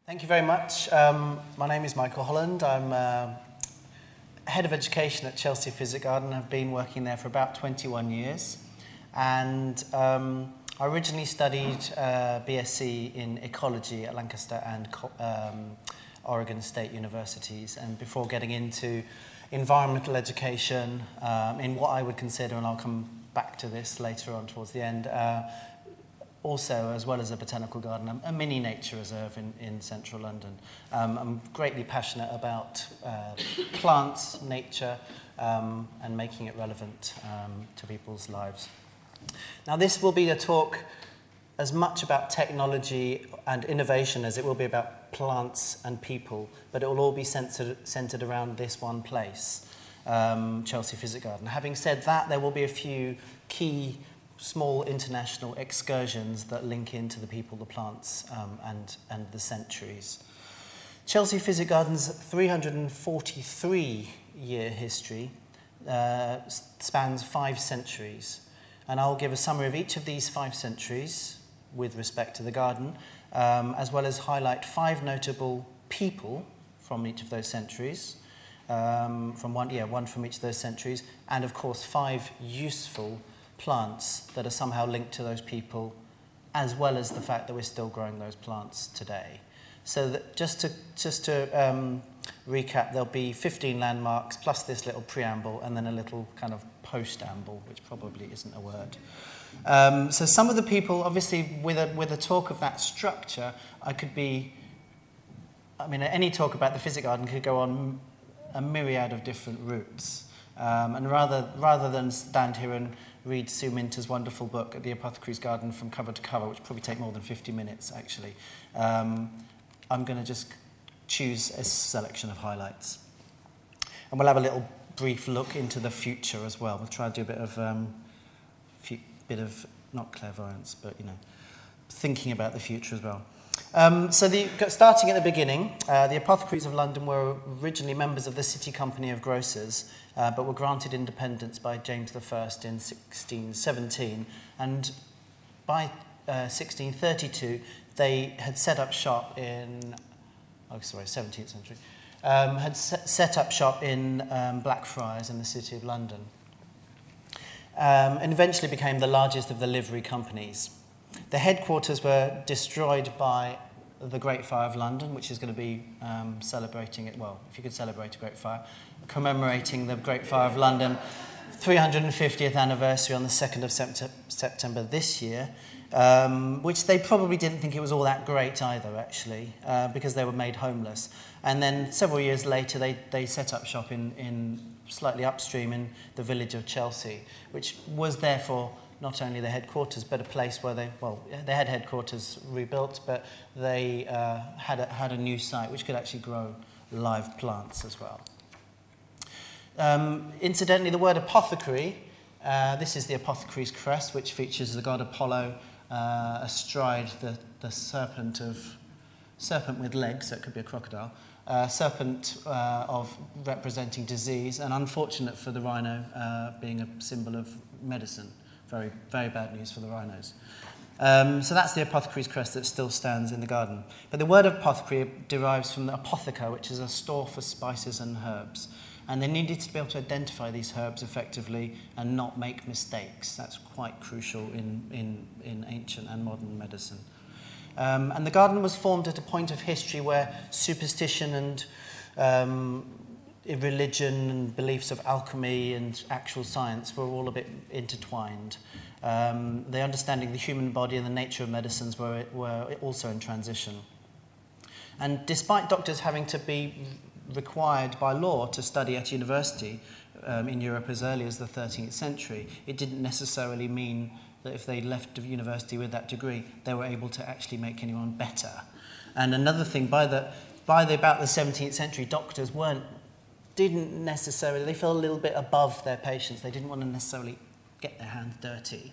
Thank you very much. My name is Michael Holland. I'm Head of Education at Chelsea Physic Garden. I've been working there for about 21 years. And I originally studied BSc in ecology at Lancaster and Oregon State Universities. And before getting into environmental education in what I would consider, and I'll come back to this later on towards the end, also, as well as a botanical garden, a mini nature reserve in central London. I'm greatly passionate about plants, nature, and making it relevant to people's lives. Now, this will be a talk as much about technology and innovation as it will be about plants and people, but it will all be centered around this one place, Chelsea Physic Garden. Having said that, there will be a few key small international excursions that link into the people, the plants, and the centuries. Chelsea Physic Garden's 343-year history spans 5 centuries, and I'll give a summary of each of these 5 centuries with respect to the garden, as well as highlight 5 notable people from each of those centuries, one from each of those centuries, and of course 5 useful plants that are somehow linked to those people, as well as the fact that we're still growing those plants today. So that just to recap, there'll be 15 landmarks plus this little preamble and then a little kind of post-amble, which probably isn't a word. So some of the people, obviously, with a talk of that structure, any talk about the Physic Garden could go on a myriad of different routes. And rather than stand here and read Sue Minter's wonderful book, The Apothecaries Garden, from cover to cover, which probably take more than 50 minutes, actually, I'm going to just choose a selection of highlights. And we'll have a little brief look into the future as well. We'll try and do a bit of not clairvoyance, but, thinking about the future as well. Starting at the beginning, the Apothecaries of London were originally members of the City Company of Grocers, but were granted independence by James I in 1617, and by 1632 they had set up shop in, 17th century, had set up shop in Blackfriars in the City of London, and eventually became the largest of the livery companies. The headquarters were destroyed by the Great Fire of London, which is going to be celebrating it, well, if you could celebrate a Great Fire, commemorating the Great Fire of London 350th anniversary on the 2nd of September this year, which they probably didn't think it was all that great either, actually, because they were made homeless. And then several years later, they set up shop in slightly upstream in the village of Chelsea, which was therefore not only the headquarters, but a place where they had headquarters rebuilt, but they had a new site which could actually grow live plants as well. Incidentally, the word apothecary, this is the apothecary's crest, which features the god Apollo astride the serpent with legs, so it could be a crocodile, serpent of representing disease, and unfortunate for the rhino being a symbol of medicine. Very, very bad news for the rhinos. So that's the apothecary's crest that still stands in the garden. But the word apothecary derives from the apotheca, which is a store for spices and herbs. And they needed to be able to identify these herbs effectively and not make mistakes. That's quite crucial in ancient and modern medicine. And the garden was formed at a point of history where superstition and religion and beliefs of alchemy and actual science were all a bit intertwined. The understanding of the human body and the nature of medicines were also in transition. And despite doctors having to be required by law to study at university in Europe as early as the 13th century, it didn't necessarily mean that if they left university with that degree, they were able to actually make anyone better. And another thing, by about the 17th century, doctors didn't necessarily, they felt a little bit above their patients. They didn't want to necessarily get their hands dirty.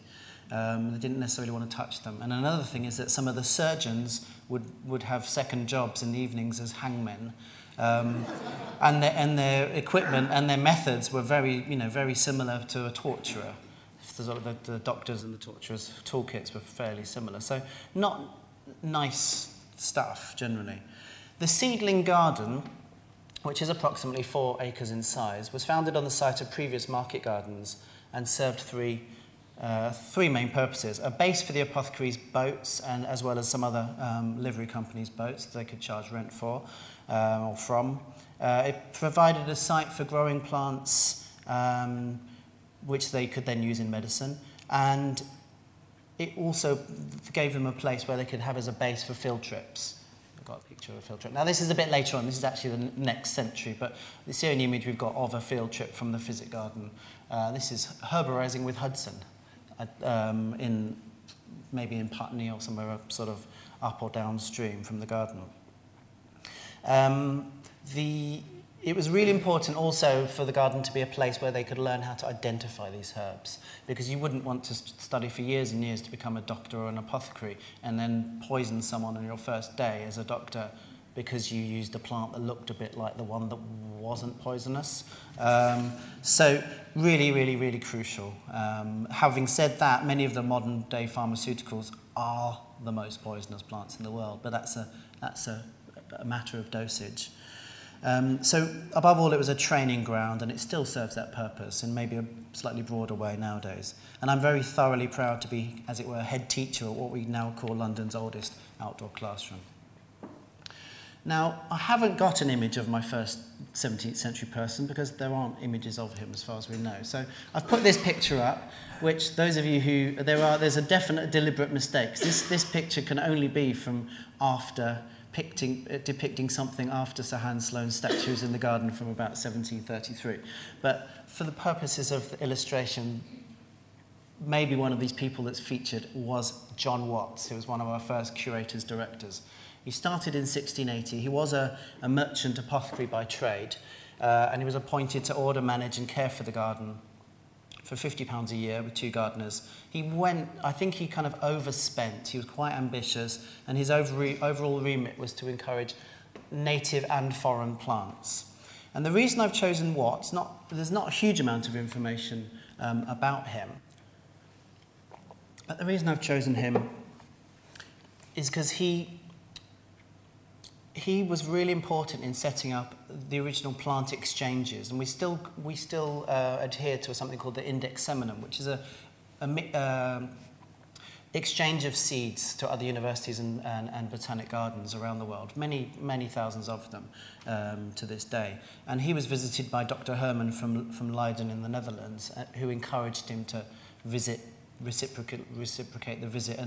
They didn't necessarily want to touch them. And another thing is that some of the surgeons would have second jobs in the evenings as hangmen. And their equipment and their methods were very similar to a torturer. The doctors and the torturers' toolkits were fairly similar. So not nice stuff, generally. The seedling garden, which is approximately 4 acres in size, was founded on the site of previous market gardens and served three main purposes: a base for the apothecaries' boats, and as well as some other livery companies' boats that they could charge rent for or from. It provided a site for growing plants, which they could then use in medicine, and it also gave them a place where they could have as a base for field trips. I've got a picture of a field trip. Now, this is a bit later on. This is actually the next century, but it's the only image we've got of a field trip from the Physic Garden. This is herborising with Hudson, maybe in Putney or somewhere sort of up or downstream from the garden. It was really important also for the garden to be a place where they could learn how to identify these herbs, because you wouldn't want to study for years and years to become a doctor or an apothecary and then poison someone on your first day as a doctor because you used a plant that looked a bit like the one that wasn't poisonous. So really, really, really crucial. Having said that, many of the modern day pharmaceuticals are the most poisonous plants in the world, but that's a matter of dosage. So above all, it was a training ground, and it still serves that purpose in maybe a slightly broader way nowadays. And I'm very thoroughly proud to be, as it were, head teacher at what we now call London's oldest outdoor classroom. Now, I haven't got an image of my first 17th century person because there aren't images of him as far as we know. So I've put this picture up, which those of you who, there's a definite deliberate mistake. This picture can only be from after depicting something after Sir Hans Sloane's statues in the garden from about 1733. But for the purposes of the illustration, maybe one of these people that's featured was John Watts, who was one of our first curators directors. He started in 1680. He was a merchant apothecary by trade, and he was appointed to order, manage and care for the garden for £50 a year with 2 gardeners. I think he kind of overspent. He was quite ambitious, and his overall remit was to encourage native and foreign plants. And the reason I've chosen Watts, there's not a huge amount of information about him, but the reason I've chosen him is because he was really important in setting up the original plant exchanges, and we still adhere to something called the Index Seminum, which is a exchange of seeds to other universities and botanic gardens around the world, many thousands of them to this day. And he was visited by Dr. Herman from Leiden in the Netherlands, who encouraged him to reciprocate the visit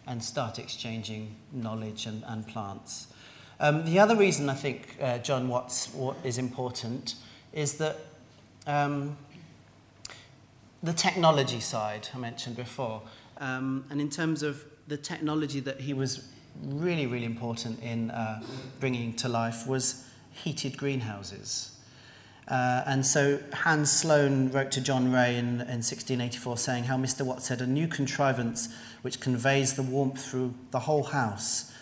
and start exchanging knowledge and plants. The other reason I think John Watts is important is that the technology side I mentioned before, and in terms of the technology that he was really, really important in bringing to life was heated greenhouses. And so Hans Sloane wrote to John Ray in 1684 saying how Mr. Watts said, "A new contrivance which conveys the warmth through the whole house,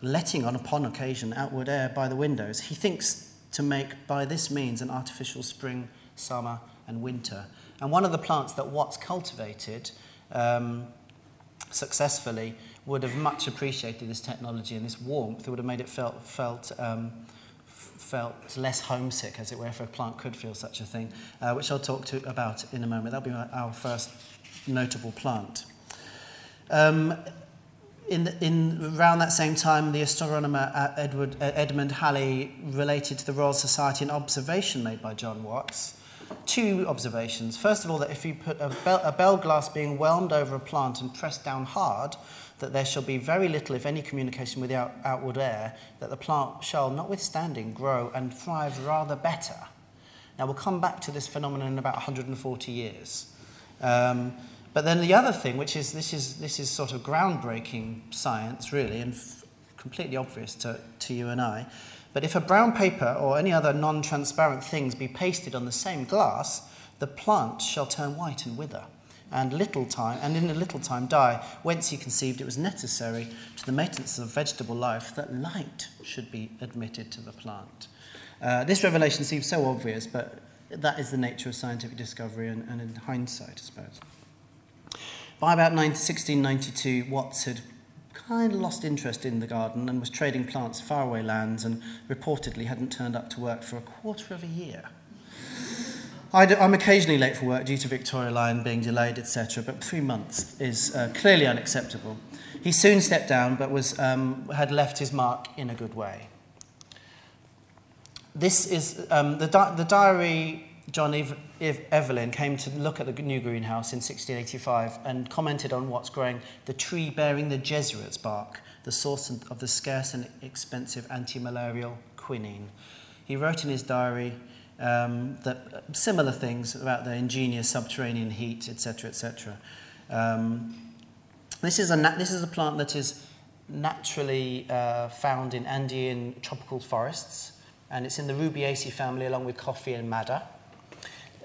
letting on upon occasion outward air by the windows. He thinks to make by this means an artificial spring, summer and winter." And one of the plants that Watts cultivated successfully would have much appreciated this technology and this warmth. It would have made it felt less homesick, as it were, if a plant could feel such a thing, which I'll talk about in a moment. That'll be our first notable plant. Around that same time, the astronomer Edmund Halley related to the Royal Society an observation made by John Watts. 2 observations. First of all, that if you put a bell glass being whelmed over a plant and pressed down hard, that there shall be very little, if any, communication with the outward air, that the plant shall, notwithstanding, grow and thrive rather better. Now, we'll come back to this phenomenon in about 140 years. But then the other thing, which is this is sort of groundbreaking science, really, and completely obvious to you and I, but if a brown paper or any other non-transparent things be pasted on the same glass, the plant shall turn white and wither, and in a little time die, whence he conceived it was necessary to the maintenance of vegetable life that light should be admitted to the plant. This revelation seems so obvious, but that is the nature of scientific discovery and in hindsight, I suppose. By about 1692, Watts had kind of lost interest in the garden and was trading plants faraway lands and reportedly hadn't turned up to work for a quarter of a year. I'm occasionally late for work due to Victoria Line being delayed, etc., but 3 months is clearly unacceptable. He soon stepped down, but had left his mark in a good way. This is the diary. John Evelyn came to look at the new greenhouse in 1685 and commented on what's growing: the tree bearing the Jesuit's bark, the source of the scarce and expensive anti-malarial quinine. He wrote in his diary that similar things about the ingenious subterranean heat, etc., etc. This is a plant that is naturally found in Andean tropical forests, and it's in the Rubiaceae family along with coffee and madder.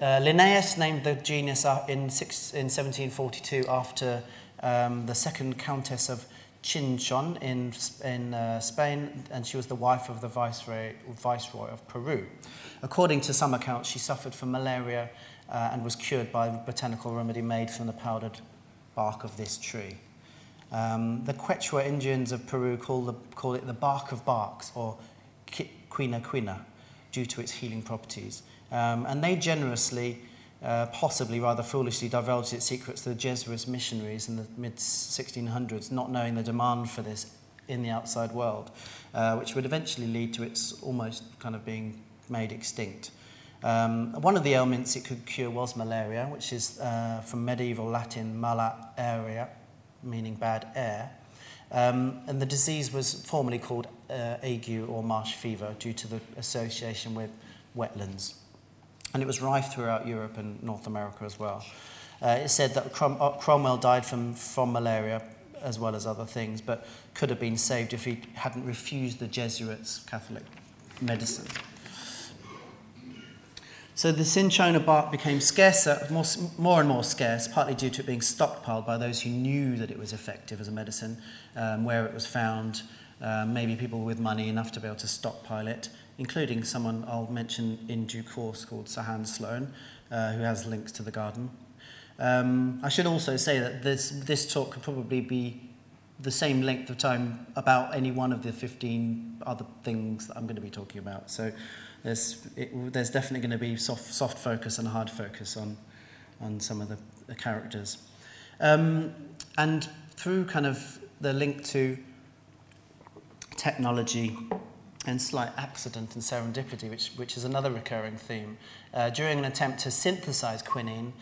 Linnaeus named the genus in 1742 after the second Countess of Chinchon in Spain, and she was the wife of the Viceroy of Peru. According to some accounts, she suffered from malaria and was cured by a botanical remedy made from the powdered bark of this tree. The Quechua Indians of Peru call it the bark of barks, or quina quina, due to its healing properties. And they generously, possibly rather foolishly, divulged its secrets to the Jesuit missionaries in the mid-1600s, not knowing the demand for this in the outside world, which would eventually lead to its almost kind of being made extinct. One of the ailments it could cure was malaria, which is from medieval Latin mala aerea, meaning bad air. And the disease was formerly called ague or marsh fever due to the association with wetlands. And it was rife throughout Europe and North America as well. It's said that Cromwell died from malaria as well as other things, but could have been saved if he hadn't refused the Jesuits' Catholic medicine. So the cinchona bark became scarcer, more and more scarce, partly due to it being stockpiled by those who knew that it was effective as a medicine, where it was found, maybe people with money enough to be able to stockpile it, including someone I'll mention in due course called Sir Hans Sloane, who has links to the garden. I should also say that this talk could probably be the same length of time about any one of the 15 other things that I'm going to be talking about. So there's definitely going to be soft focus and hard focus on some of the characters. And through kind of the link to technology and slight accident and serendipity, which is another recurring theme. During an attempt to synthesize quinine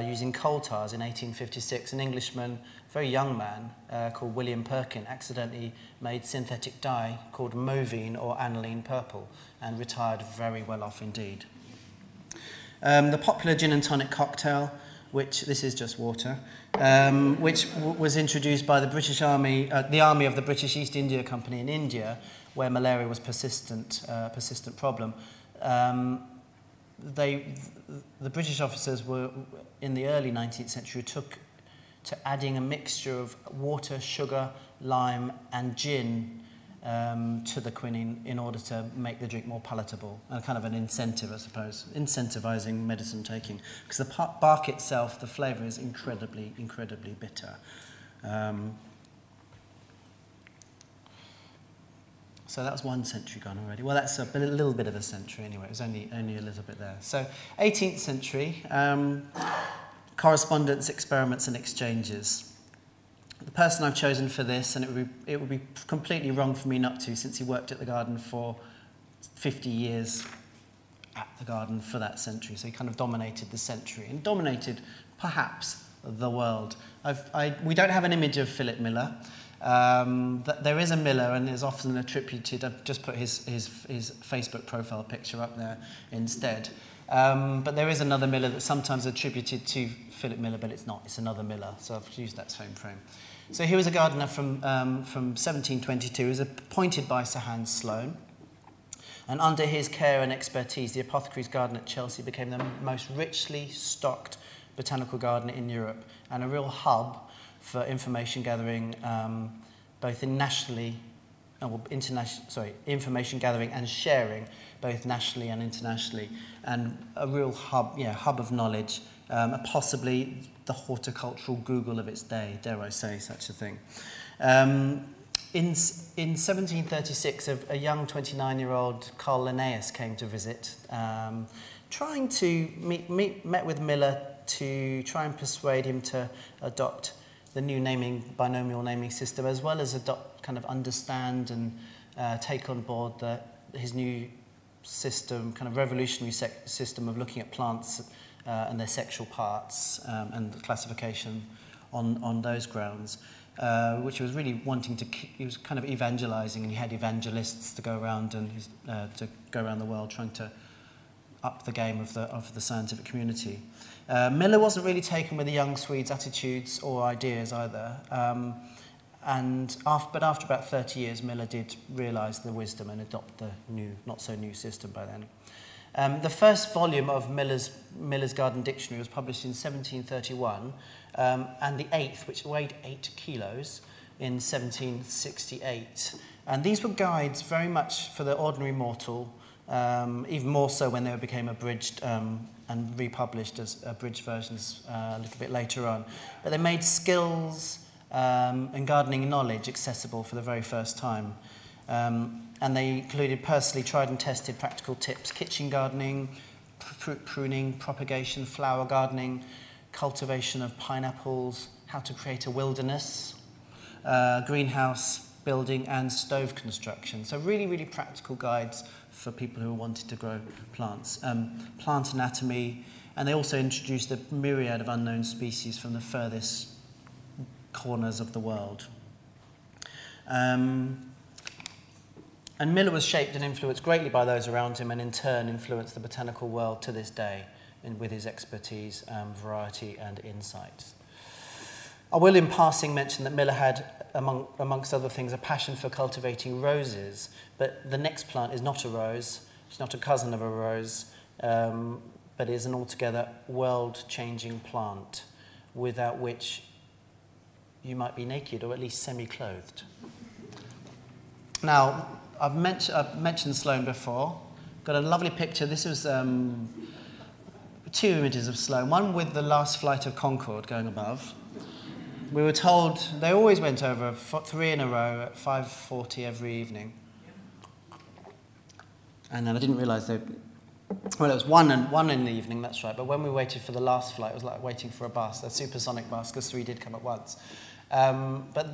using coal tars in 1856, an Englishman, a very young man called William Perkin, accidentally made synthetic dye called movine or aniline purple and retired very well off indeed. The popular gin and tonic cocktail, which this is just water, which was introduced by the British Army, the army of the British East India Company in India, where malaria was persistent problem. The British officers were, in the early 19th century, took to adding a mixture of water, sugar, lime, and gin to the quinine in order to make the drink more palatable, and kind of an incentive, I suppose, incentivizing medicine taking. Because the bark itself, the flavour is incredibly, incredibly bitter. So that was 1 century gone already. Well, that's a little bit of a century anyway. It was only a little bit there. So 18th century, correspondence, experiments, and exchanges. The person I've chosen for this, and it would be completely wrong for me not to, since he worked at the garden for 50 years at the garden for that century. So he kind of dominated the century and dominated, perhaps, the world. We don't have an image of Philip Miller. There is a Miller, and is often attributed. I've just put his Facebook profile picture up there instead. But there is another Miller that's sometimes attributed to Philip Miller, but it's not. It's another Miller, so I've used that same frame. So he was a gardener from 1722. He was appointed by Sir Hans Sloane. And under his care and expertise, the Apothecaries Garden at Chelsea became the most richly stocked botanical garden in Europe, and a real hub for information gathering, both information gathering and sharing, both nationally and internationally, and a real hub of knowledge, possibly the horticultural Google of its day, dare I say such a thing. In 1736, a young 29-year-old Carl Linnaeus came to visit, trying to met with Miller to try and persuade him to adopt the new binomial naming system, as well as understand and take on board his new system, kind of revolutionary system of looking at plants and their sexual parts and the classification on those grounds. Which he was really wanting to. He was kind of evangelizing, and he had evangelists to go around the world, trying to up the game of the scientific community. Miller wasn't really taken with the young Swede's attitudes or ideas either. But after about 30 years, Miller did realise the wisdom and adopt the not so new system by then. The first volume of Miller's Garden Dictionary was published in 1731, and the eighth, which weighed 8 kilos, in 1768. And these were guides very much for the ordinary mortal, even more so when they became abridged and republished as abridged versions a little bit later on. But they made skills and gardening knowledge accessible for the very first time. And they included personally tried and tested practical tips: kitchen gardening, fruit pruning, propagation, flower gardening, cultivation of pineapples, how to create a wilderness, greenhouse building, and stove construction. So really, really practical guides for people who wanted to grow plants. Plant anatomy, and they also introduced a myriad of unknown species from the furthest corners of the world. And Miller was shaped and influenced greatly by those around him, and in turn influenced the botanical world to this day with his expertise, variety and insights. I will in passing mention that Miller had, amongst other things, a passion for cultivating roses, but the next plant is not a rose, it's not a cousin of a rose, but is an altogether world-changing plant without which you might be naked or at least semi-clothed. Now, I've mentioned Sloane before. Got a lovely picture. This was 2 images of Sloane, one with the last flight of Concorde going above. We were told they always went over 3 in a row at 5:40 every evening. And then I didn't realise it was one in the evening, that's right, but when we waited for the last flight, it was like waiting for a bus, a supersonic bus, because 3 did come at once. But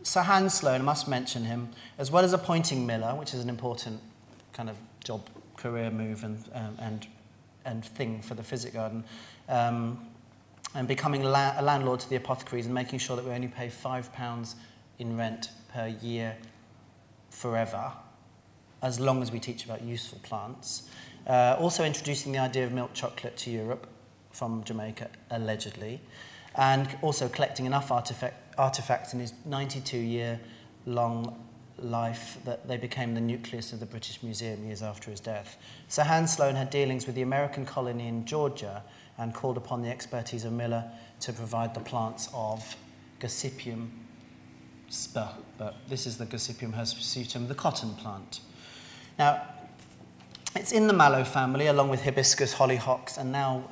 Sir Hans Sloane, I must mention him, as well as appointing Miller, which is an important kind of job, career move and thing for the Physic Garden, and becoming a landlord to the apothecaries and making sure that we only pay £5 in rent per year forever, as long as we teach about useful plants. Also introducing the idea of milk chocolate to Europe from Jamaica, allegedly, and also collecting enough artifacts in his 92-year-long life that they became the nucleus of the British Museum years after his death. Sir Hans Sloane had dealings with the American colony in Georgia and called upon the expertise of Miller to provide the plants of Gossypium sp. But this is the Gossypium hirsutum, the cotton plant. Now, it's in the mallow family, along with hibiscus, hollyhocks, and now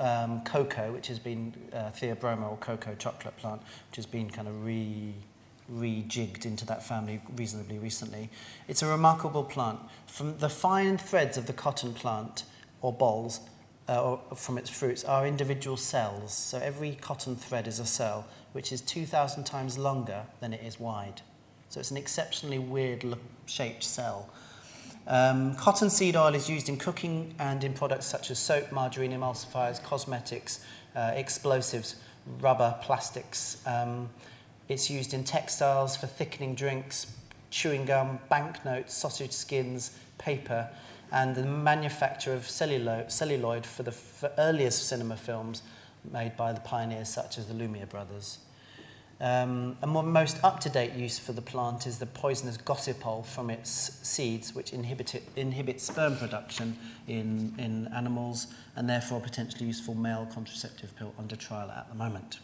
cocoa, which has been theobroma, or cocoa chocolate plant, which has been kind of rejigged into that family reasonably recently. It's a remarkable plant. From the fine threads of the cotton plant, or bolls, or from its fruits, are individual cells. So every cotton thread is a cell, which is 2,000 times longer than it is wide. So it's an exceptionally weird-shaped cell. Cottonseed oil is used in cooking and in products such as soap, margarine, emulsifiers, cosmetics, explosives, rubber, plastics. It's used in textiles for thickening drinks, chewing gum, banknotes, sausage skins, paper, and the manufacture of celluloid for the earliest cinema films made by the pioneers such as the Lumiere brothers. A most up-to-date use for the plant is the poisonous gossypol from its seeds, which inhibit sperm production in animals, and therefore a potentially useful male contraceptive pill under trial at the moment.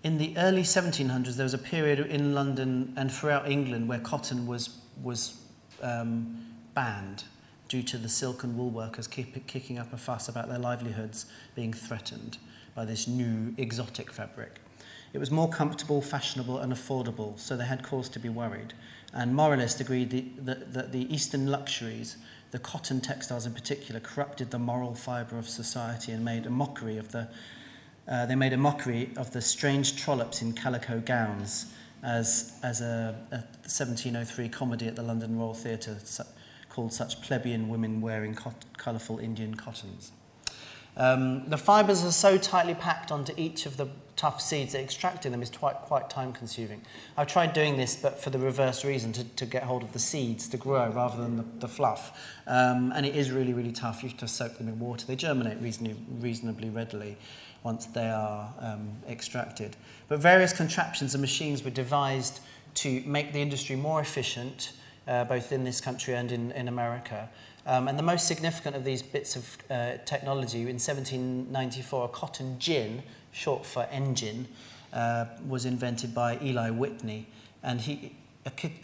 In the early 1700s, there was a period in London and throughout England where cotton was banned due to the silk and wool workers kicking up a fuss about their livelihoods being threatened by this new exotic fabric. It was more comfortable, fashionable and affordable, so they had cause to be worried. And moralists agreed that the Eastern luxuries, the cotton textiles in particular, corrupted the moral fibre of society and made a mockery of the strange trollops in calico gowns, as a 1703 comedy at the London Royal Theatre called such plebeian women wearing colourful Indian cottons. The fibres are so tightly packed onto each of the tough seeds that extracting them is quite time-consuming. I've tried doing this, but for the reverse reason, to get hold of the seeds to grow rather than the fluff. And it is really, really tough. You have to soak them in water. They germinate reasonably readily once they are extracted. But various contraptions and machines were devised to make the industry more efficient, both in this country and in America. And the most significant of these bits of technology, in 1794, a cotton gin, short for engine, was invented by Eli Whitney. And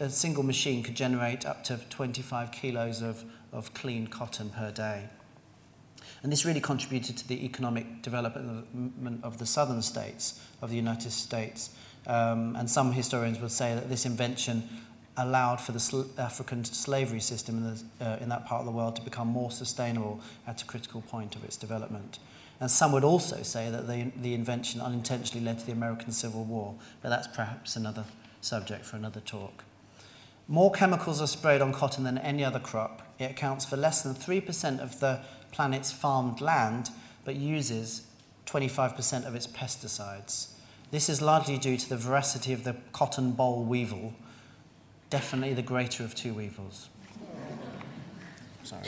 a single machine could generate up to 25 kilos of clean cotton per day. And this really contributed to the economic development of the southern states of the United States. And some historians would say that this invention allowed for the African slavery system in that part of the world to become more sustainable at a critical point of its development. And some would also say that the invention unintentionally led to the American Civil War, but that's perhaps another subject for another talk. More chemicals are sprayed on cotton than any other crop. It accounts for less than 3% of the planet's farmed land, but uses 25% of its pesticides. This is largely due to the voracity of the cotton boll weevil, definitely the greater of two weevils. Sorry.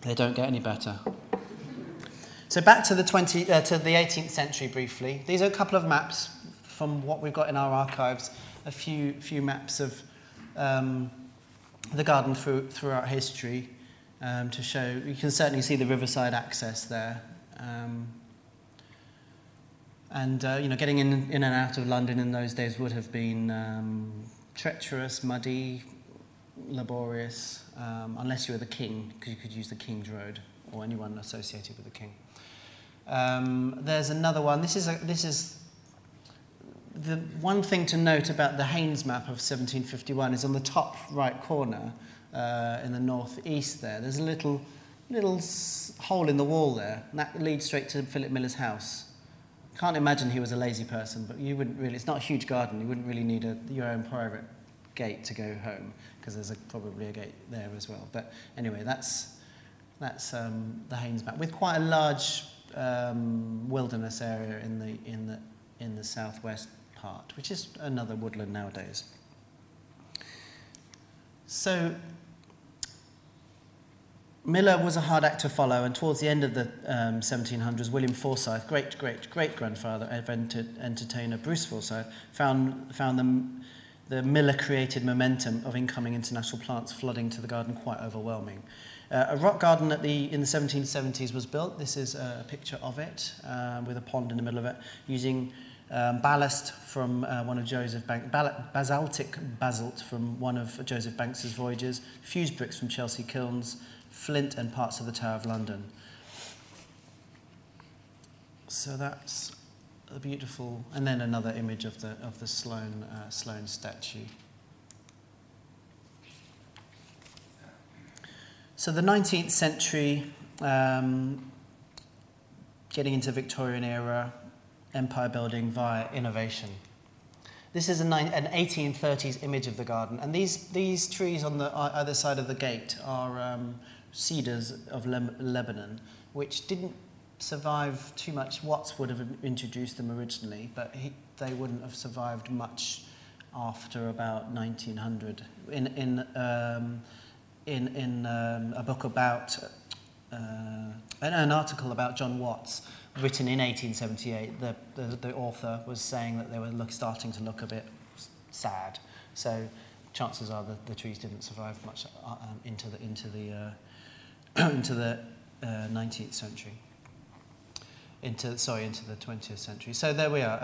They don't get any better. So back to the 18th century briefly. These are a couple of maps from what we've got in our archives, a few maps of the garden throughout history to show. You can certainly see the riverside access there. Getting in and out of London in those days would have been treacherous, muddy, laborious, unless you were the king, because you could use the King's Road or anyone associated with the king. There's another one. This is the one thing to note about the Haynes map of 1751 is on the top right corner in the northeast there. There's a little hole in the wall there, and that leads straight to Philip Miller's house. Can't imagine he was a lazy person, but you wouldn't really. It's not a huge garden. You wouldn't really need your own private gate to go home, because there's probably a gate there as well. But anyway, that's the Haynes map with quite a large wilderness area in the southwest part, which is another woodland nowadays. So Miller was a hard act to follow, and towards the end of the 1700s, William Forsyth, great-grandfather of entertainer Bruce Forsyth, found the Miller-created momentum of incoming international plants flooding to the garden quite overwhelming. A rock garden in the 1770s was built. This is a picture of it, with a pond in the middle of it, using ballast from one of Joseph Banks, basaltic basalt from one of Joseph Banks's voyages, fused bricks from Chelsea kilns, flint and parts of the Tower of London. So that's a beautiful, and then another image of the Sloane statue. So the 19th century, getting into Victorian era, empire building via innovation. This is an 1830s image of the garden, and these trees on the either side of the gate are cedars of Lebanon, which didn't survive too much. Watts would have introduced them originally, but they wouldn't have survived much after about 1900. In a book about an article about John Watts, written in 1878, the author was saying that they were starting to look a bit sad. So chances are that the trees didn't survive much into the 19th century. Into the 20th century. So there we are.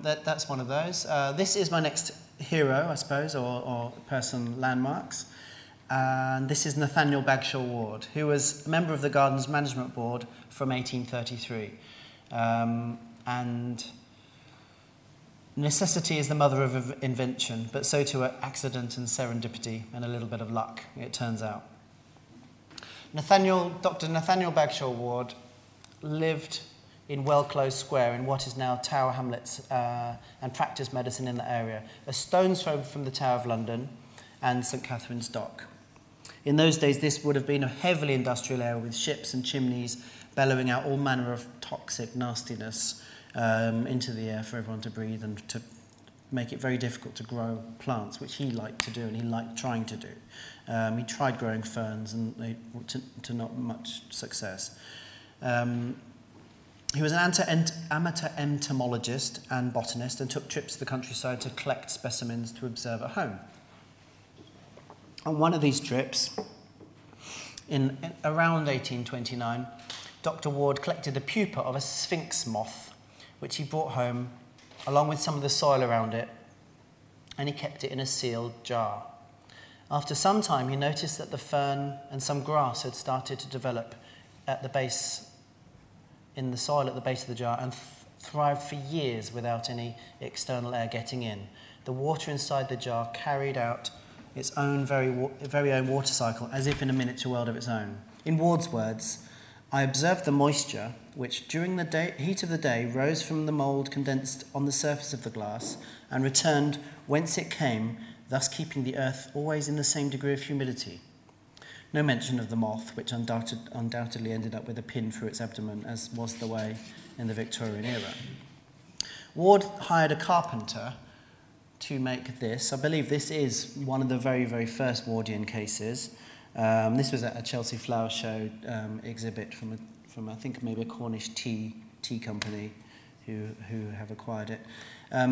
That's one of those. This is my next hero, I suppose, or person landmarks. And this is Nathaniel Bagshaw Ward, who was a member of the Gardens Management Board from 1833. And necessity is the mother of invention, but so too are accident and serendipity and a little bit of luck, it turns out. Dr. Nathaniel Bagshaw Ward lived in Well-Close Square in what is now Tower Hamlets and practiced medicine in the area, a stone's throw from the Tower of London and St Catherine's Dock. In those days, this would have been a heavily industrial area with ships and chimneys bellowing out all manner of toxic nastiness into the air for everyone to breathe and to make it very difficult to grow plants, which he liked to do and he liked trying to do. He tried growing ferns and to not much success. He was an amateur entomologist and botanist and took trips to the countryside to collect specimens to observe at home. On one of these trips, in around 1829, Dr. Ward collected the pupa of a sphinx moth, which he brought home along with some of the soil around it, and he kept it in a sealed jar. After some time, he noticed that the fern and some grass had started to develop at the base, in the soil at the base of the jar, and thrived for years without any external air getting in. The water inside the jar carried out its own very own water cycle, as if in a miniature world of its own. In Ward's words, I observed the moisture, which during the heat of the day rose from the mould condensed on the surface of the glass and returned whence it came, thus keeping the earth always in the same degree of humidity. No mention of the moth, which undoubtedly ended up with a pin through its abdomen, as was the way in the Victorian era. Ward hired a carpenter to make this. I believe this is one of the very, very first Wardian cases. This was at a Chelsea Flower Show exhibit from I think maybe a Cornish tea company who have acquired it.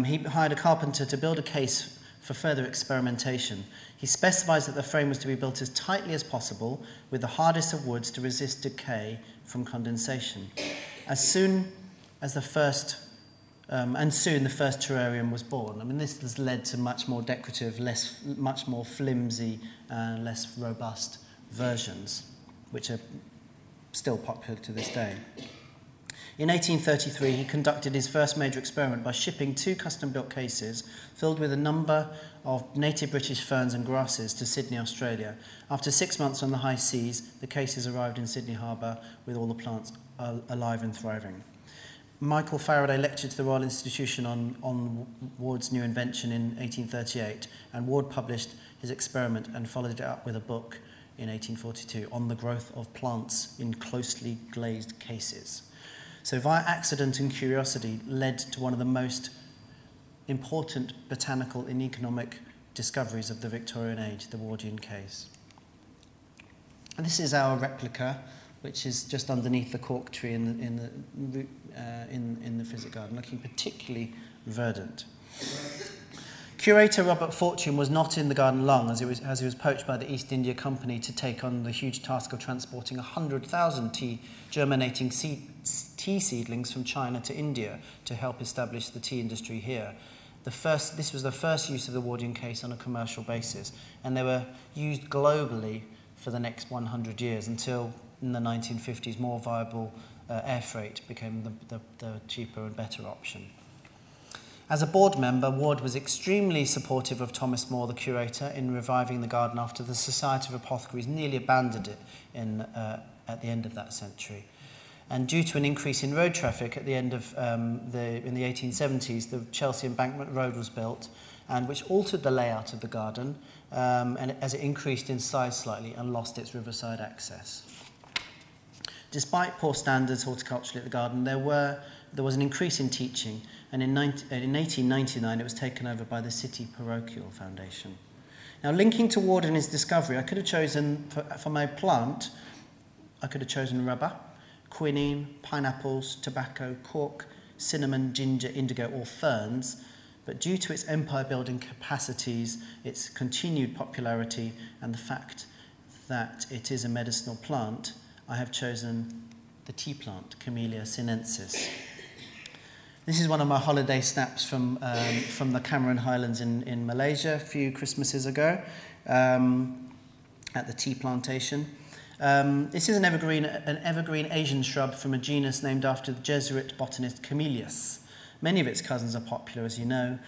He hired a carpenter to build a case for further experimentation. He specifies that the frame was to be built as tightly as possible with the hardest of woods to resist decay from condensation. Soon the first terrarium was born. I mean, this has led to much more decorative, much more flimsy, less robust versions, which are still popular to this day. In 1833, he conducted his first major experiment by shipping 2 custom-built cases filled with a number of native British ferns and grasses to Sydney, Australia. After 6 months on the high seas, the cases arrived in Sydney Harbour with all the plants alive and thriving. Michael Faraday lectured to the Royal Institution on Ward's new invention in 1838, and Ward published his experiment and followed it up with a book in 1842 on the growth of plants in closely glazed cases. So via accident and curiosity led to one of the most important botanical and economic discoveries of the Victorian age, the Wardian case. And this is our replica, which is just underneath the cork tree in the Physic Garden, looking particularly verdant. Curator Robert Fortune was not in the garden long, as he was poached by the East India Company to take on the huge task of transporting 100,000 germinating tea seedlings from China to India to help establish the tea industry here. This was the first use of the Wardian case on a commercial basis, and they were used globally for the next 100 years until in the 1950s more viable air freight became the cheaper and better option. As a board member, Ward was extremely supportive of Thomas More, the curator, in reviving the garden after the Society of Apothecaries nearly abandoned it at the end of that century. And due to an increase in road traffic at the end of in the 1870s, the Chelsea Embankment Road was built, and which altered the layout of the garden, and as it increased in size slightly and lost its riverside access. Despite poor standards horticulturally at the garden, there was an increase in teaching, and in 1899 it was taken over by the City Parochial Foundation. Now, linking to Ward and his discovery, I could have chosen, for my plant, I could have chosen rubber, quinine, pineapples, tobacco, cork, cinnamon, ginger, indigo, or ferns, but due to its empire-building capacities, its continued popularity, and the fact that it is a medicinal plant, I have chosen the tea plant, Camellia sinensis. This is one of my holiday snaps from the Cameron Highlands in Malaysia a few Christmases ago. at the tea plantation. This is an evergreen Asian shrub from a genus named after the Jesuit botanist Camillus. Many of its cousins are popular, as you know,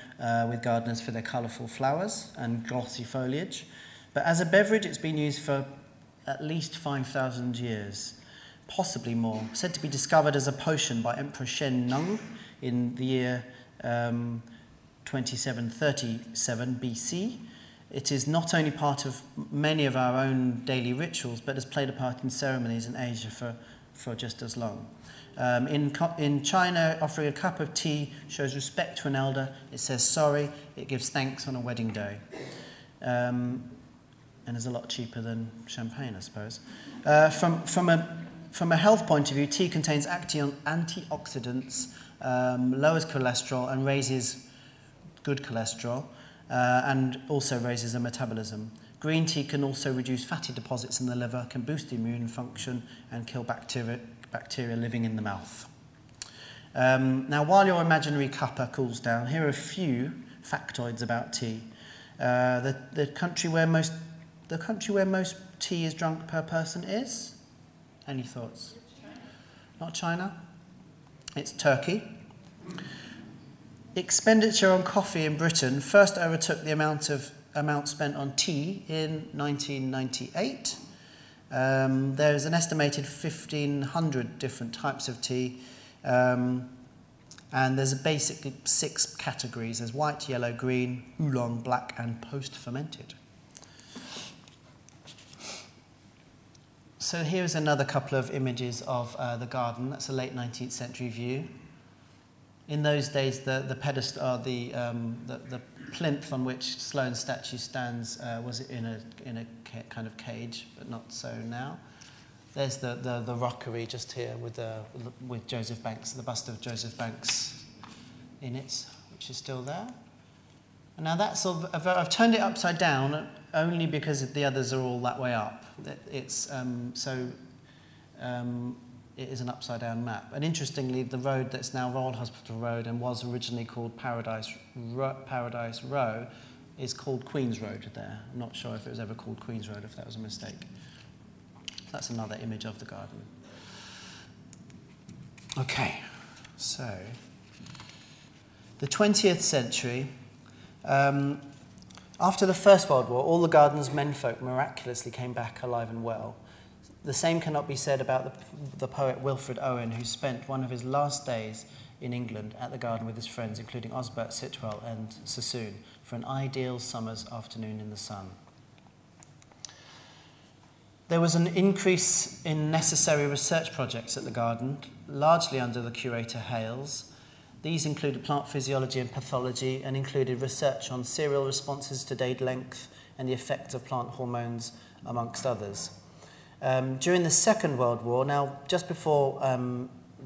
with gardeners for their colourful flowers and glossy foliage. But as a beverage, it's been used for at least 5,000 years, possibly more. Said to be discovered as a potion by Emperor Shen Nung in the year 2737 BC. It is not only part of many of our own daily rituals, but has played a part in ceremonies in Asia for just as long. In China, offering a cup of tea shows respect to an elder. It says sorry. It gives thanks on a wedding day. And is a lot cheaper than champagne, I suppose. From a health point of view, tea contains antioxidants, lowers cholesterol and raises good cholesterol, and also raises the metabolism. Green tea can also reduce fatty deposits in the liver, can boost the immune function and kill bacteria living in the mouth. Now, while your imaginary cuppa cools down, here are a few factoids about tea. The country where most tea is drunk per person is? Any thoughts? Not China. It's Turkey. Expenditure on coffee in Britain first overtook the amount spent on tea in 1998. There is an estimated 1,500 different types of tea, and there's basically 6 categories. There's white, yellow, green, oolong, black, and post-fermented. So here's another couple of images of the garden. That's a late 19th century view. In those days, the pedestal, the plinth on which Sloane's statue stands was in a kind of cage, but not so now. There's the rockery just here with Joseph Banks, the bust of Joseph Banks in it, which is still there. And now that's I've turned it upside down only because the others are all that way up. It's it is an upside-down map. And interestingly, the road that's now Royal Hospital Road and was originally called Paradise Row is called Queen's Road there. I'm not sure if it was ever called Queen's Road, if that was a mistake. That's another image of the garden. Okay, so the 20th century. After the First World War, all the garden's menfolk miraculously came back alive and well. The same cannot be said about the poet Wilfred Owen, who spent one of his last days in England at the garden with his friends, including Osbert Sitwell and Sassoon, for an ideal summer's afternoon in the sun. There was an increase in necessary research projects at the garden, largely under the curator Hales. These included plant physiology and pathology and included research on serial responses to day length and the effects of plant hormones, amongst others. During the Second World War, now just before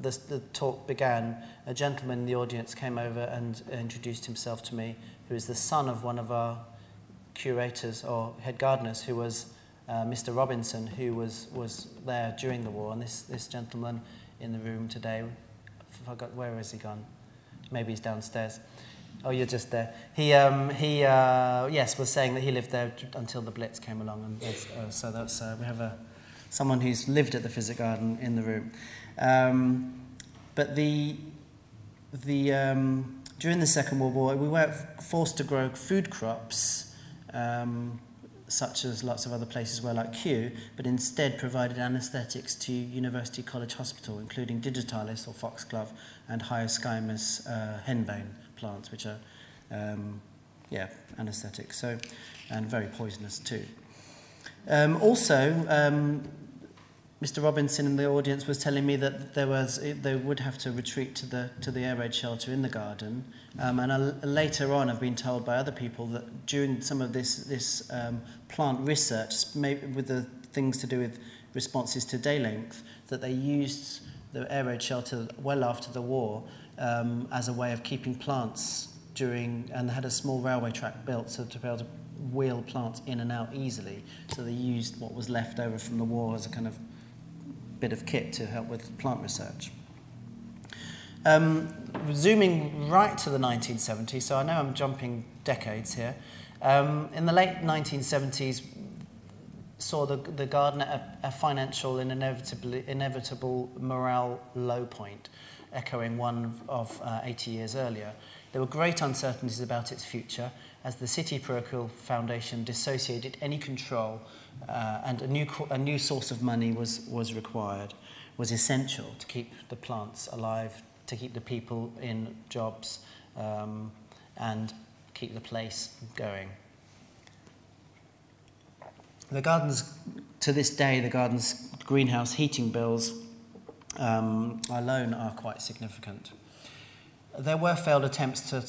the talk began, a gentleman in the audience came over and introduced himself to me, who is the son of one of our curators or head gardeners, who was Mr. Robinson, who was there during the war. And this gentleman in the room today, I forgot, where has he gone? Maybe he's downstairs. Oh, you're just there. He yes, was saying that he lived there until the Blitz came along, and so that's we have someone who's lived at the Physic Garden in the room. But during the Second World War, we were forced to grow food crops, such as lots of other places were, like Kew, but instead provided anaesthetics to University College Hospital, including digitalis or foxglove and hyoscyamus henbane plants, which are anaesthetics, so, and very poisonous too. Mr. Robinson in the audience was telling me that they would have to retreat to the air raid shelter in the garden, and later on I've been told by other people that during some of this plant research, maybe with the things to do with responses to day length, that they used the air raid shelter well after the war as a way of keeping plants and they had a small railway track built so to be able to wheel plants in and out easily. So they used what was left over from the war as a kind of bit of kit to help with plant research. Zooming right to the 1970s, so I know I'm jumping decades here. In the late 1970s, saw the garden at a financial and inevitable morale low point, echoing one of 80 years earlier. There were great uncertainties about its future as the City Parochial Foundation dissociated any control, and a new source of money was required, was essential to keep the plants alive, to keep the people in jobs, and keep the place going. The gardens, to this day, the garden's greenhouse heating bills alone are quite significant. There were failed attempts to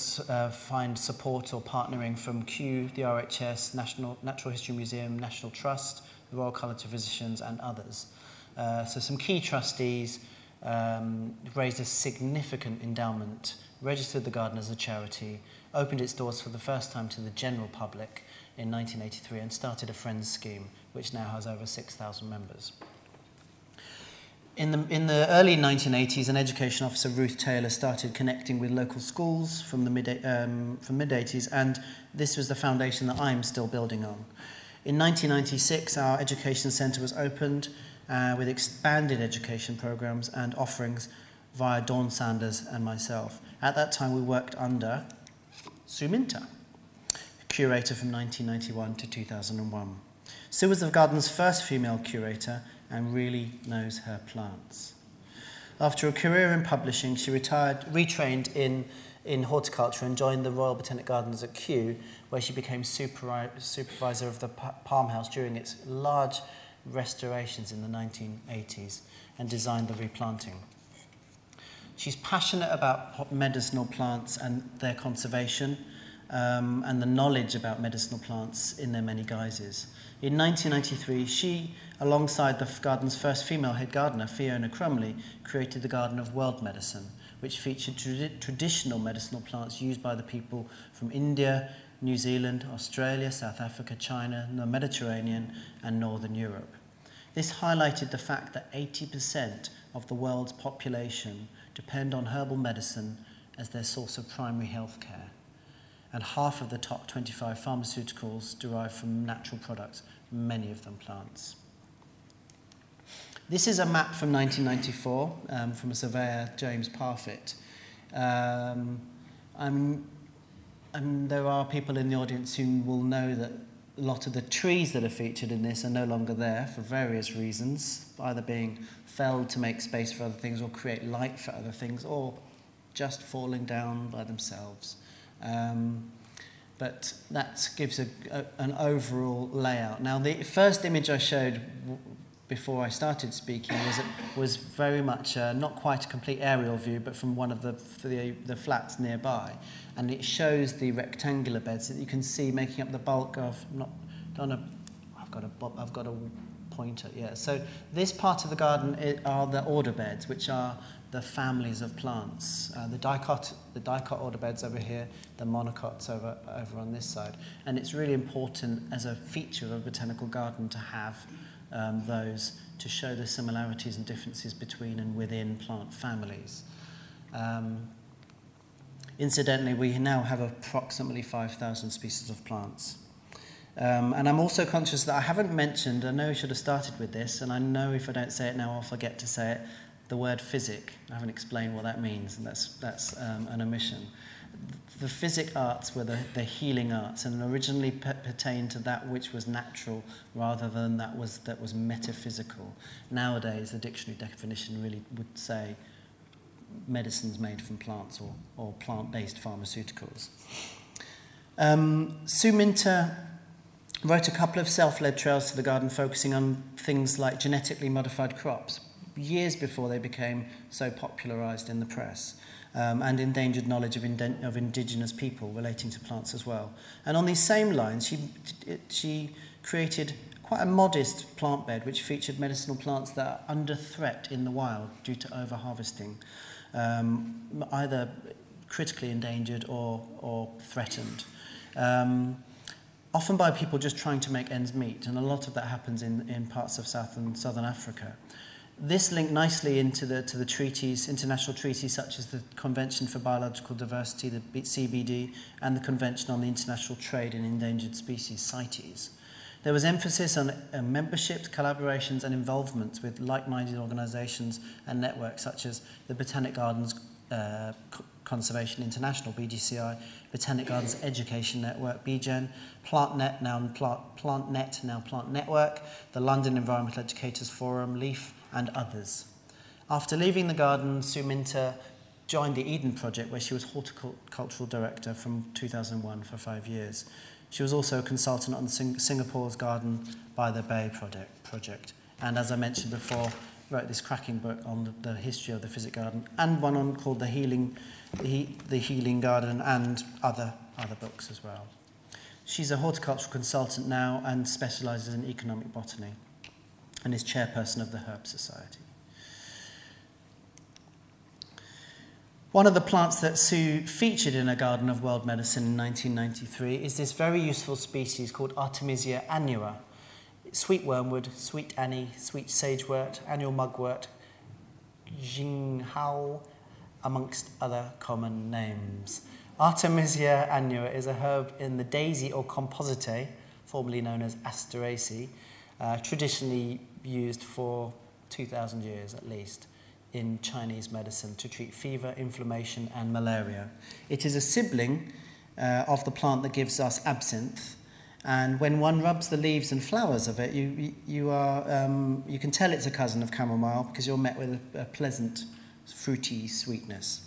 find support or partnering from Kew, the RHS, Natural History Museum, National Trust, the Royal College of Physicians and others. So some key trustees raised a significant endowment, registered the garden as a charity, opened its doors for the first time to the general public in 1983 and started a Friends scheme, which now has over 6,000 members. In the early 1980s, an education officer, Ruth Taylor, started connecting with local schools from the mid-80s, and this was the foundation that I'm still building on. In 1996, our education centre was opened with expanded education programmes and offerings via Dawn Sanders and myself. At that time, we worked under Sue Minter, curator from 1991 to 2001. Sue was the garden's first female curator and really knows her plants. After a career in publishing, she retrained in horticulture and joined the Royal Botanic Gardens at Kew, where she became supervisor of the Palm House during its large restorations in the 1980s and designed the replanting. She's passionate about medicinal plants and their conservation, and the knowledge about medicinal plants in their many guises. In 1993, she, alongside the garden's first female head gardener, Fiona Crumley, created the Garden of World Medicine, which featured traditional medicinal plants used by the people from India, New Zealand, Australia, South Africa, China, the Mediterranean, and Northern Europe. This highlighted the fact that 80% of the world's population depend on herbal medicine as their source of primary health care, and half of the top 25 pharmaceuticals derive from natural products, many of them plants. This is a map from 1994 from a surveyor, James Parfitt. There are people in the audience who will know that a lot of the trees that are featured in this are no longer there for various reasons, either being felled to make space for other things or create light for other things, or just falling down by themselves. But that gives an overall layout. Now, the first image I showed before I started speaking was very much not quite a complete aerial view, but from one of the flats nearby, and it shows the rectangular beds that you can see making up the bulk of. I've got a pointer. Yeah. So this part of the garden are the order beds, which are the families of plants. The dicot order beds over here, the monocots over on this side. And it's really important as a feature of a botanical garden to have those to show the similarities and differences between and within plant families. Incidentally, we now have approximately 5,000 species of plants. And I'm also conscious that I haven't mentioned, I know I should have started with this, and I know if I don't say it now I'll forget to say it, the word physic. I haven't explained what that means, and that's an omission. The physic arts were the healing arts, and originally pertained to that which was natural rather than that was metaphysical. Nowadays, the dictionary definition really would say medicines made from plants or plant-based pharmaceuticals. Sue Minter wrote a couple of self-led trails to the garden focusing on things like genetically modified crops, years before they became so popularised in the press, and endangered knowledge of indigenous people relating to plants as well. And on these same lines, she created quite a modest plant bed which featured medicinal plants that are under threat in the wild due to over-harvesting, either critically endangered or threatened. Often by people just trying to make ends meet, and a lot of that happens in parts of South and Southern Africa. This linked nicely into the treaties, international treaties such as the Convention for Biological Diversity, the CBD, and the Convention on the International Trade in Endangered Species, CITES. There was emphasis on memberships, collaborations and involvements with like-minded organisations and networks such as the Botanic Gardens Conservation International, BGCI, Botanic Gardens Education Network, BGEN, PlantNet, now Plant Network, the London Environmental Educators Forum, LEAF, and others. After leaving the garden, Suminta joined the Eden Project, where she was horticultural director from 2001 for 5 years. She was also a consultant on Singapore's Garden by the Bay project. And as I mentioned before, wrote this cracking book on the history of the Physic Garden, and one called The Healing Garden, and other books as well. She's a horticultural consultant now and specialises in economic botany, and is chairperson of the Herb Society. One of the plants that Sue featured in a Garden of World Medicine in 1993 is this very useful species called Artemisia annua. Sweet wormwood, sweet annie, sweet sagewort, annual mugwort, jinghao, amongst other common names. Artemisia annua is a herb in the daisy or compositae, formerly known as Asteraceae, traditionally used for 2,000 years at least in Chinese medicine to treat fever, inflammation and malaria. It is a sibling of the plant that gives us absinthe, and when one rubs the leaves and flowers of it, you can tell it's a cousin of chamomile because you're met with a pleasant, fruity sweetness.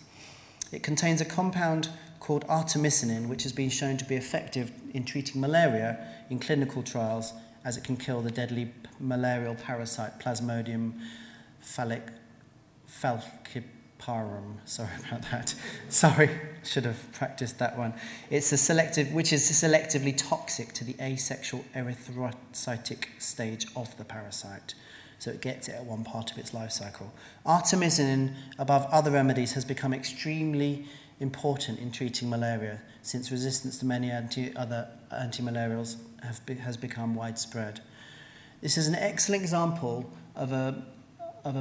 It contains a compound called artemisinin, which has been shown to be effective in treating malaria in clinical trials, as it can kill the deadly malarial parasite Plasmodium falciparum. Sorry about that. Sorry, should have practiced that one. Which is selectively toxic to the asexual erythrocytic stage of the parasite. So it gets it at one part of its life cycle. Artemisinin, above other remedies, has become extremely important in treating malaria, since resistance to many other antimalarials has become widespread. This is an excellent example of a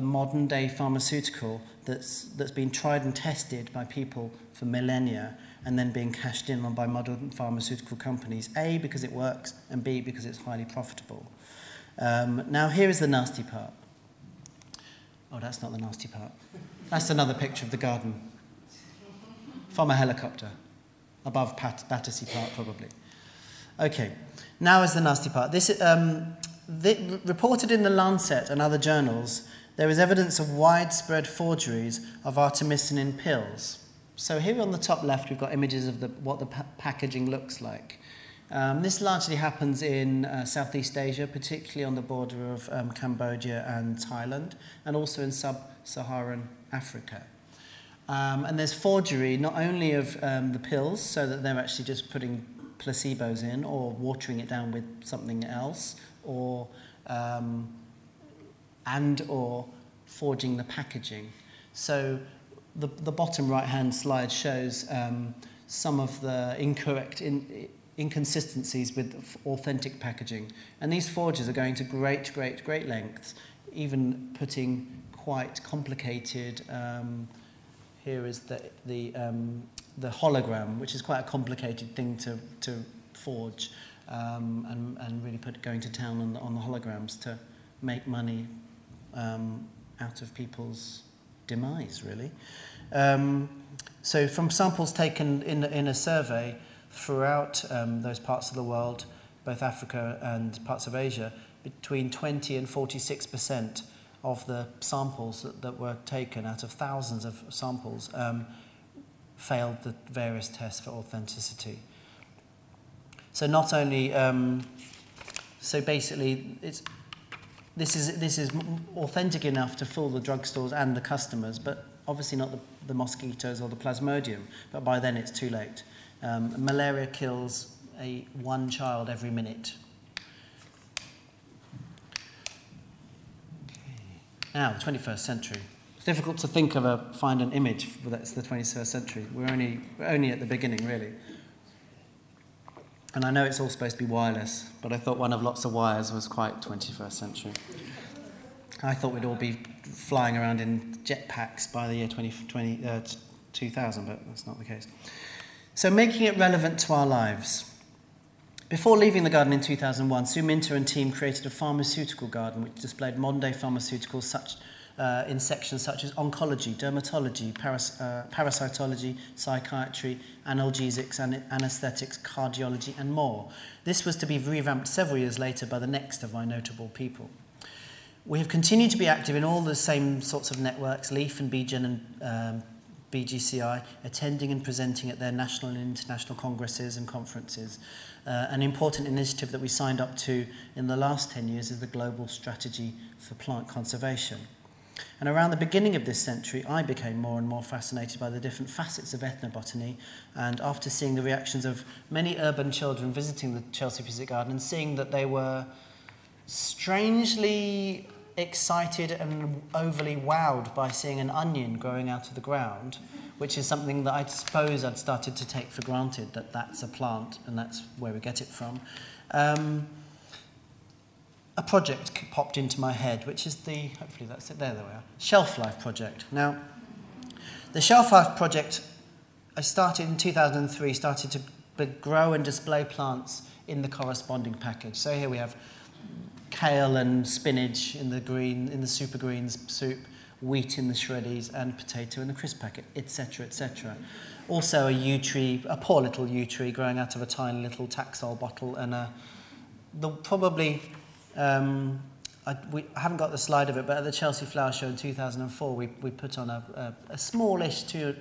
modern-day pharmaceutical that's been tried and tested by people for millennia, and then being cashed in on by modern pharmaceutical companies, A, because it works, and B, because it's highly profitable. Now, here is the nasty part. Oh, that's not the nasty part. That's another picture of the garden from a helicopter, above Battersea Park, probably. Okay, now is the nasty part. This reported in the Lancet and other journals, there is evidence of widespread forgeries of artemisinin pills. So here on the top left, we've got images of what the packaging looks like. This largely happens in Southeast Asia, particularly on the border of Cambodia and Thailand, and also in sub-Saharan Africa. And there's forgery not only of the pills, so that they're actually just putting placebos in or watering it down with something else, or forging the packaging. So the bottom right-hand slide shows some of the inconsistencies with authentic packaging. And these forgers are going to great lengths, even putting quite complicated, here is the hologram, which is quite a complicated thing to forge, and really going to town on the holograms to make money out of people's demise, really. So from samples taken in a survey throughout those parts of the world, both Africa and parts of Asia, between 20 and 46% of the samples that were taken out of thousands of samples failed the various tests for authenticity. So not only, so basically, this is authentic enough to fool the drugstores and the customers, but obviously not the mosquitoes or the plasmodium. But by then it's too late. Malaria kills one child every minute. Now, the 21st century. It's difficult to think of find an image that's the 21st century. We're only at the beginning, really. And I know it's all supposed to be wireless, but I thought one of lots of wires was quite 21st century. I thought we'd all be flying around in jetpacks by the year 2000, but that's not the case. So making it relevant to our lives. Before leaving the garden in 2001, Sue Minter and team created a pharmaceutical garden which displayed modern-day pharmaceuticals in sections such as oncology, dermatology, parasitology, psychiatry, analgesics, anaesthetics, cardiology, and more. This was to be revamped several years later by the next of my notable people. We have continued to be active in all the same sorts of networks, LEAF and BGen and BGCI, attending and presenting at their national and international congresses and conferences. An important initiative that we signed up to in the last 10 years is the Global Strategy for Plant Conservation. And around the beginning of this century, I became more and more fascinated by the different facets of ethnobotany, and after seeing the reactions of many urban children visiting the Chelsea Physic Garden and seeing that they were strangely excited and overly wowed by seeing an onion growing out of the ground, which is something that I suppose I'd started to take for granted, that that's a plant and that's where we get it from. A project popped into my head, which is the, hopefully that's it, there we are, Shelf Life Project. Now, the Shelf Life Project, I started in 2003, started to grow and display plants in the corresponding package. So here we have kale and spinach in the green, in the super greens soup, wheat in the shreddies, and potato in the crisp packet, etc., etc. Also a yew tree, a poor little yew tree growing out of a tiny little Taxol bottle, and I haven't got the slide of it, but at the Chelsea Flower Show in 2004, we put on a smallish 2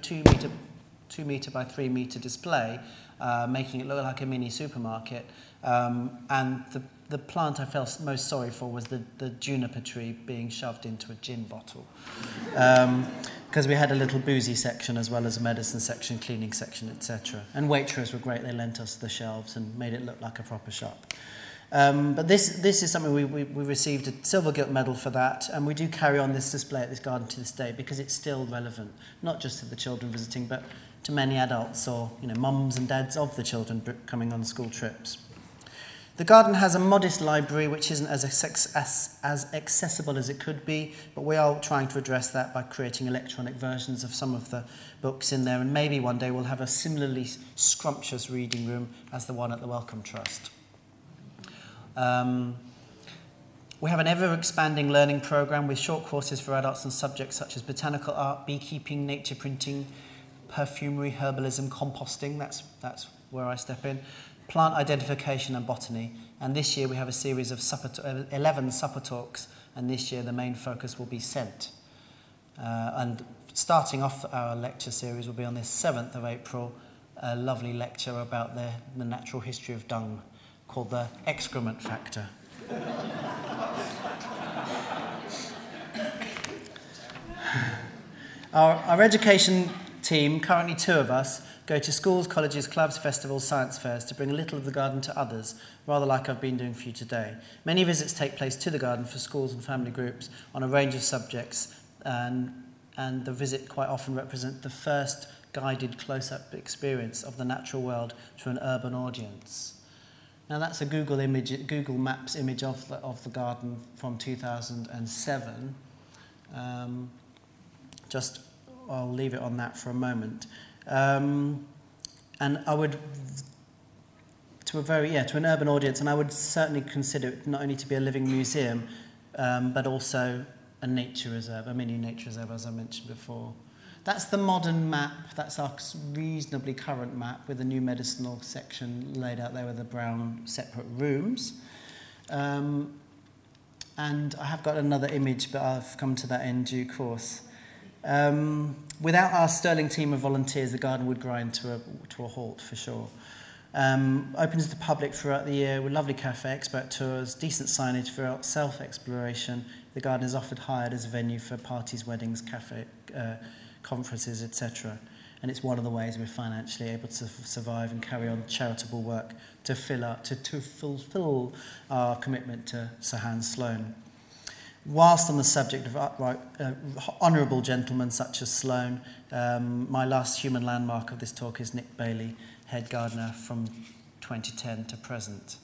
metre by 3 metre display, making it look like a mini supermarket. And the plant I felt most sorry for was the juniper tree being shoved into a gin bottle. Because we had a little boozy section as well as a medicine section, cleaning section, etc. And Waitrose were great, they lent us the shelves and made it look like a proper shop. But this is something we received a silver gilt medal for that, and we do carry on this display at this garden to this day because it's still relevant, not just to the children visiting, but to many adults or mums and dads of the children coming on school trips. The garden has a modest library which isn't as accessible as it could be, but we are trying to address that by creating electronic versions of some of the books in there, and maybe one day we'll have a similarly scrumptious reading room as the one at the Wellcome Trust. We have an ever-expanding learning programme with short courses for adults on subjects such as botanical art, beekeeping, nature printing, perfumery, herbalism, composting, that's where I step in, plant identification and botany. And this year we have a series of 11 supper talks, and this year the main focus will be scent. And starting off our lecture series will be on the 7th of April, a lovely lecture about the natural history of dung, called the excrement factor. Our education team, currently 2 of us, go to schools, colleges, clubs, festivals, science fairs to bring a little of the garden to others, rather like I've been doing for you today. Many visits take place to the garden for schools and family groups on a range of subjects, and the visit quite often represents the first guided close-up experience of the natural world to an urban audience. Now that's a Google Maps image of the garden from 2007. I'll leave it on that for a moment. And I would, to an urban audience, and I would certainly consider it not only to be a living museum, but also a nature reserve, a mini nature reserve, as I mentioned before. That's the modern map. That's our reasonably current map with the new medicinal section laid out there with the brown separate rooms. And I have got another image, but I've come to that in due course. Without our sterling team of volunteers, the garden would grind to a halt for sure. Open to the public throughout the year with lovely cafe, expert tours, decent signage for self-exploration. The garden is often hired as a venue for parties, weddings, cafe, conferences, etc. And it's one of the ways we're financially able to survive and carry on charitable work to fulfill our commitment to Sir Hans Sloane. Whilst on the subject of honourable gentlemen such as Sloane, my last human landmark of this talk is Nick Bailey, head gardener from 2010 to present.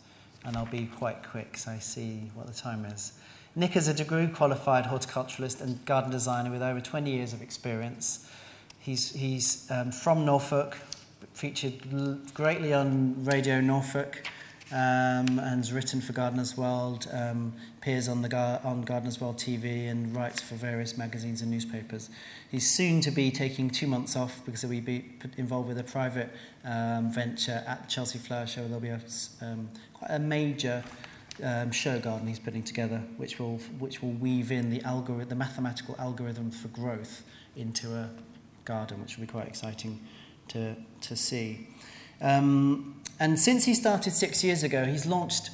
And I'll be quite quick so I see what the time is. Nick is a degree-qualified horticulturalist and garden designer with over 20 years of experience. He's from Norfolk, featured greatly on Radio Norfolk, and has written for Gardener's World, appears on Gardener's World TV and writes for various magazines and newspapers. He's soon to be taking 2 months off because he'll be involved with a private venture at the Chelsea Flower Show. There'll be quite a major show garden he's putting together, which will weave in the mathematical algorithm for growth into a garden, which will be quite exciting to see. And since he started 6 years ago, he's launched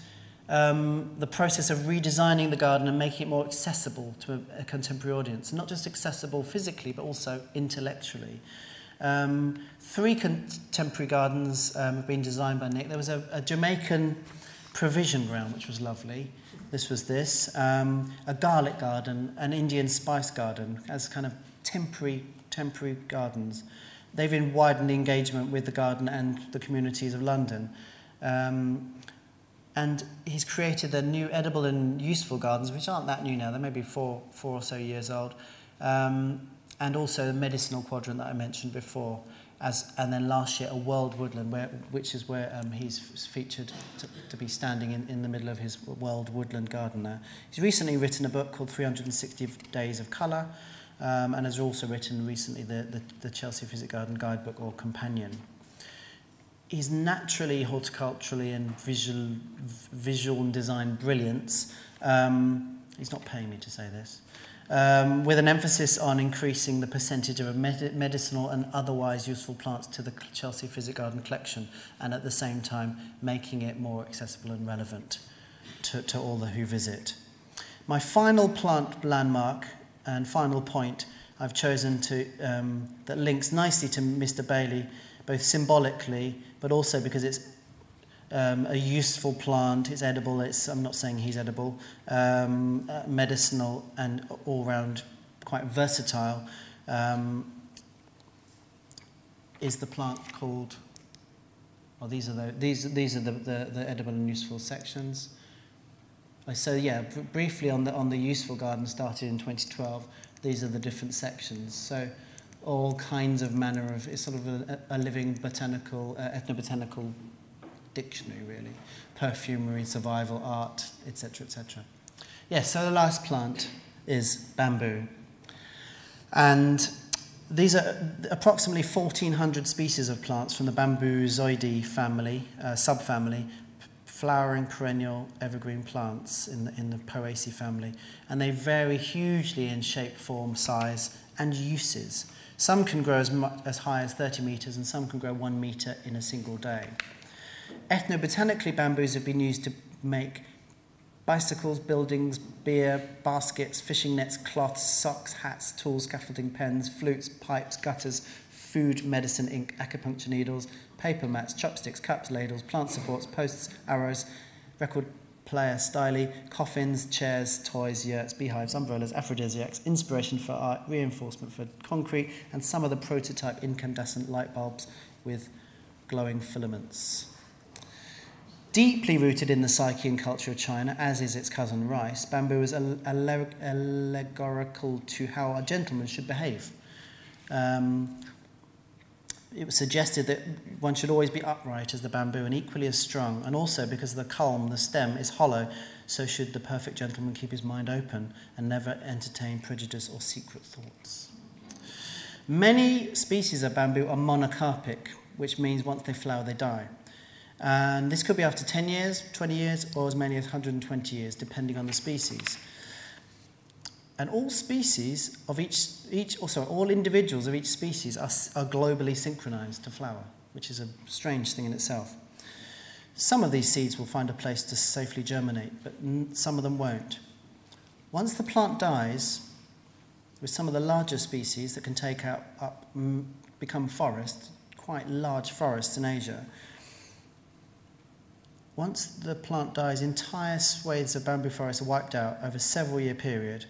the process of redesigning the garden and making it more accessible to a contemporary audience. Not just accessible physically, but also intellectually. 3 contemporary gardens have been designed by Nick. There was a Jamaican provision ground, which was lovely. This was a garlic garden, an Indian spice garden, as kind of temporary gardens. They've been widened engagement with the garden and the communities of London. And he's created the new edible and useful gardens, which aren't that new now. They're maybe four or so years old. And also the medicinal quadrant that I mentioned before. And then last year, a world woodland, which is where he's featured to be standing in the middle of his world woodland garden there. He's recently written a book called 360 Days of Colour, and has also written recently the Chelsea Physic Garden guidebook or companion. He's naturally horticulturally and visual and design brilliance. He's not paying me to say this. With an emphasis on increasing the percentage of medicinal and otherwise useful plants to the Chelsea Physic Garden collection, and at the same time making it more accessible and relevant to all who visit. My final plant landmark and final point I've chosen that links nicely to Mr. Bailey, both symbolically, but also because it's a useful plant, it's edible, I'm not saying he's edible, medicinal and all-round quite versatile, is the plant called, well, these are the edible and useful sections. So yeah, briefly on the useful garden started in 2012. These are the different sections. So all kinds of manner of, it's sort of a living botanical, ethnobotanical dictionary really. Perfumery, survival, art, etc., etc. Yes, so the last plant is bamboo. And these are approximately 1,400 species of plants from the Bambusoideae family, subfamily, flowering perennial evergreen plants in the Poaceae family, and they vary hugely in shape, form, size, and uses. Some can grow as high as 30 metres, and some can grow 1 metre in a single day. Ethnobotanically, bamboos have been used to make bicycles, buildings, beer, baskets, fishing nets, cloths, socks, hats, tools, scaffolding, pens, flutes, pipes, gutters, food, medicine, ink, acupuncture needles, paper mats, chopsticks, cups, ladles, plant supports, posts, arrows, record player, styli, coffins, chairs, toys, yurts, beehives, umbrellas, aphrodisiacs, inspiration for art, reinforcement for concrete, and some of the prototype incandescent light bulbs with glowing filaments. Deeply rooted in the psyche and culture of China, as is its cousin rice, bamboo is allegorical to how a gentleman should behave. It was suggested that one should always be upright as the bamboo and equally as strong, and also because the culm, the stem, is hollow, so should the perfect gentleman keep his mind open and never entertain prejudice or secret thoughts. Many species of bamboo are monocarpic, which means once they flower, they die. And this could be after 10 years, 20 years, or as many as 120 years, depending on the species. And all species of all individuals of each species are globally synchronized to flower, which is a strange thing in itself. Some of these seeds will find a place to safely germinate, but some of them won't. Once the plant dies, with some of the larger species that can become forests, quite large forests in Asia, once the plant dies, entire swathes of bamboo forests are wiped out over a several-year period.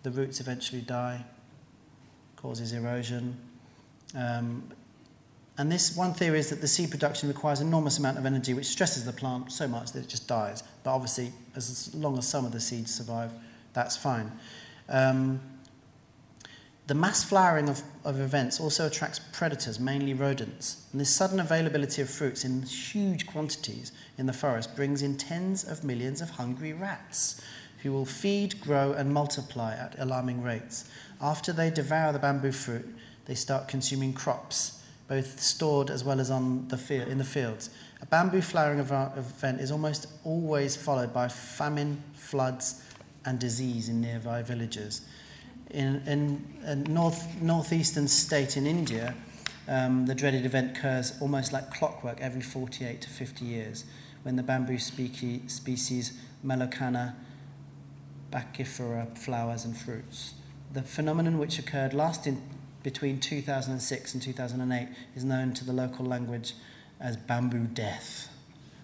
The roots eventually die, causes erosion. And this one theory is that the seed production requires an enormous amount of energy, which stresses the plant so much that it just dies. But obviously, as long as some of the seeds survive, that's fine. The mass flowering of events also attracts predators, mainly rodents. And this sudden availability of fruits in huge quantities in the forest brings in tens of millions of hungry rats who will feed, grow and multiply at alarming rates. After they devour the bamboo fruit, they start consuming crops, both stored as well as in the fields. A bamboo flowering event is almost always followed by famine, floods and disease in nearby villages. In a northeastern state in India, the dreaded event occurs almost like clockwork every 48 to 50 years when the bamboo species Melocanna bacifera flowers and fruits. The phenomenon, which occurred last between 2006 and 2008, is known to the local language as bamboo death.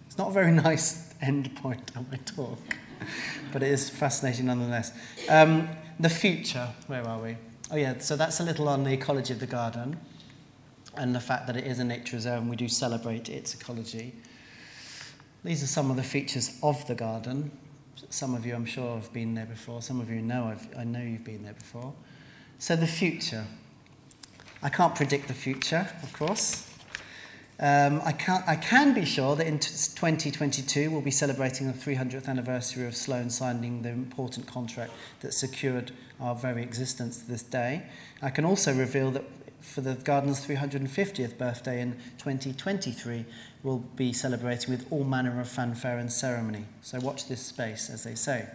It's not a very nice end point of my talk, but it is fascinating nonetheless. The future, where are we? Oh yeah, so that's a little on the ecology of the garden and the fact that it is a nature reserve and we do celebrate its ecology. These are some of the features of the garden. Some of you, I'm sure, have been there before. Some of you know, I know you've been there before. So the future. I can't predict the future, of course. I can be sure that in 2022 we'll be celebrating the 300th anniversary of Sloane signing the important contract that secured our very existence to this day. I can also reveal that for the garden's 350th birthday in 2023, we'll be celebrating with all manner of fanfare and ceremony. So watch this space, as they say.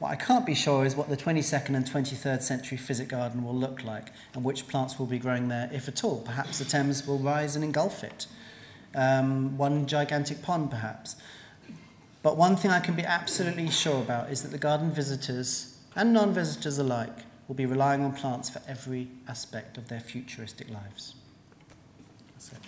What I can't be sure is what the 22nd and 23rd century Physic Garden will look like and which plants will be growing there, if at all. Perhaps the Thames will rise and engulf it. One gigantic pond, perhaps. But one thing I can be absolutely sure about is that the garden visitors and non-visitors alike will be relying on plants for every aspect of their futuristic lives. That's it.